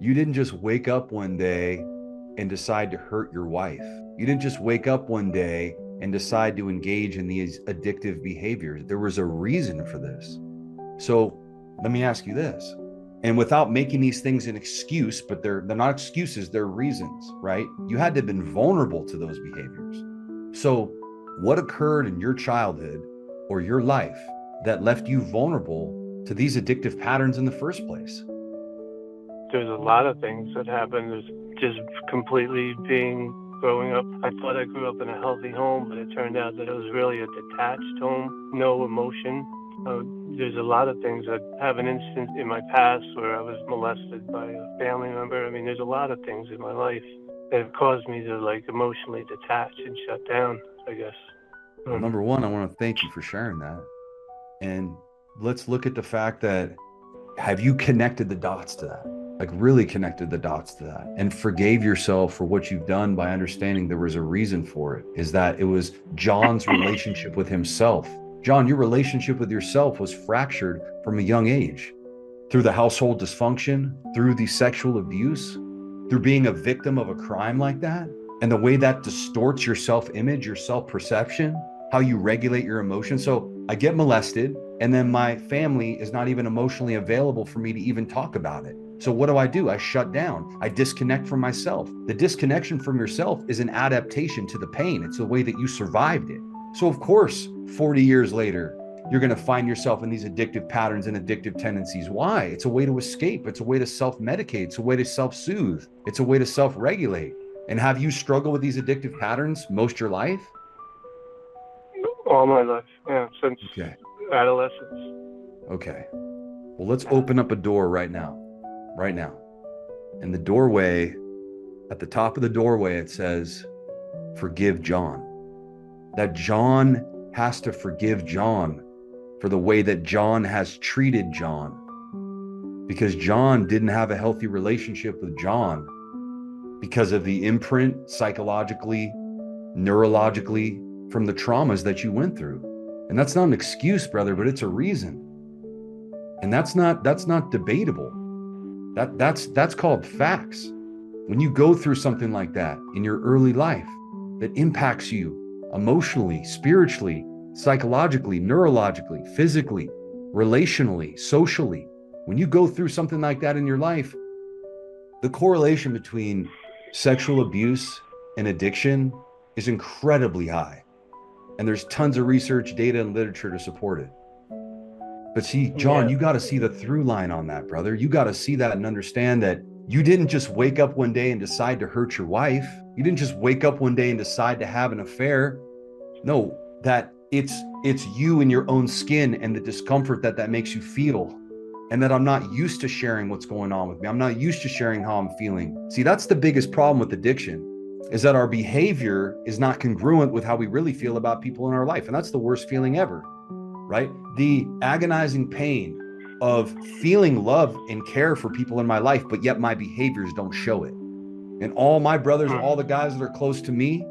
You didn't just wake up one day and decide to hurt your wife. You didn't just wake up one day and decide to engage in these addictive behaviors. There was a reason for this. So let me ask you this. And without making these things an excuse, but they're not excuses, they're reasons, right? You had to have been vulnerable to those behaviors. So what occurred in your childhood or your life that left you vulnerable to these addictive patterns in the first place? There's a lot of things that happened. There's just completely growing up. I thought I grew up in a healthy home, but it turned out that it was really a detached home, no emotion. There's a lot of things. I have an instance in my past where I was molested by a family member. I mean, there's a lot of things in my life that have caused me to like emotionally detach and shut down, I guess. Well, number one, I want to thank you for sharing that. And let's look at the fact that, have you connected the dots to that? Like really connected the dots to that and forgave yourself for what you've done by understanding there was a reason for it, is that it was John's relationship with himself. John, your relationship with yourself was fractured from a young age through the household dysfunction, through the sexual abuse, through being a victim of a crime like that, and the way that distorts your self-image, your self-perception, how you regulate your emotions. So I get molested, and then my family is not even emotionally available for me to even talk about it. So what do? I shut down. I disconnect from myself. The disconnection from yourself is an adaptation to the pain. It's the way that you survived it. So of course, 40 years later, you're going to find yourself in these addictive patterns and addictive tendencies. Why? It's a way to escape. It's a way to self-medicate. It's a way to self-soothe. It's a way to self-regulate. And have you struggled with these addictive patterns most of your life? All my life, yeah, since Okay. adolescence. Okay. Well, let's open up a door right now. Right now. In the doorway, at the top of the doorway, it says, forgive John. That John has to forgive John for the way that John has treated John. Because John didn't have a healthy relationship with John because of the imprint psychologically, neurologically, from the traumas that you went through. And that's not an excuse, brother, but it's a reason. And that's not debatable. That's called facts. When you go through something like that in your early life that impacts you emotionally, spiritually, psychologically, neurologically, physically, relationally, socially, when you go through something like that in your life, the correlation between sexual abuse and addiction is incredibly high. And there's tons of research, data, and literature to support it. But see, John, Yeah. you got to see the through line on that, brother. You got to see that and understand that you didn't just wake up one day and decide to hurt your wife. You didn't just wake up one day and decide to have an affair. No, that it's you in your own skin and the discomfort that makes you feel. And that I'm not used to sharing what's going on with me. I'm not used to sharing how I'm feeling. See, that's the biggest problem with addiction, is that our behavior is not congruent with how we really feel about people in our life. And that's the worst feeling ever, right? The agonizing pain of feeling love and care for people in my life, but yet my behaviors don't show it. And all my brothers, all the guys that are close to me,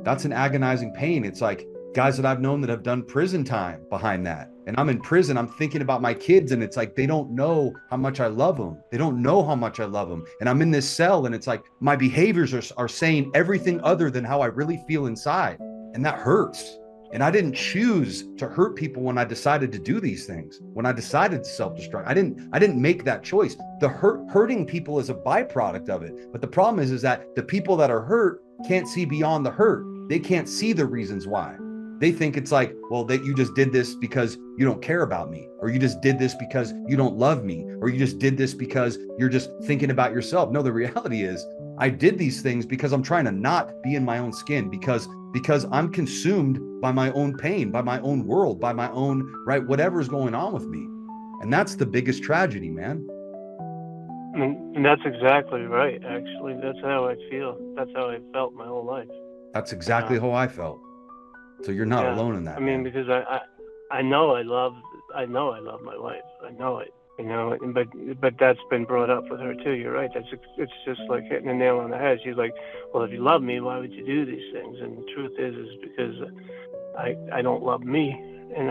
that's an agonizing pain. It's like guys that I've known that have done prison time behind that. And I'm in prison, I'm thinking about my kids, and it's like they don't know how much I love them. They don't know how much I love them. And I'm in this cell, and it's like my behaviors are saying everything other than how I really feel inside. And that hurts. And I didn't choose to hurt people when I decided to do these things. When I decided to self-destruct, I didn't make that choice. The hurting people is a byproduct of it. But the problem is that the people that are hurt can't see beyond the hurt. They can't see the reasons why. They think it's like, well, that you just did this because you don't care about me, or you just did this because you don't love me, or you just did this because you're just thinking about yourself. No, the reality is I did these things because I'm trying to not be in my own skin, because I'm consumed by my own pain, by my own world, by my own, right, whatever's going on with me. And that's the biggest tragedy, man. And that's exactly right, actually. That's how I feel. That's how I felt my whole life. That's exactly how I felt. So you're not Yeah. alone in I that, mean, man. because I know I know I love my wife. I know it. You know, but that's been brought up with her too. You're right. It's just like hitting a nail on the head. She's like, well, if you love me, why would you do these things? And the truth is because I don't love me, and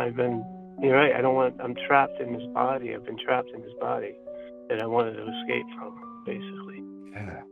you're right. I'm trapped in this body. I've been trapped in this body that I wanted to escape from, basically. Yeah.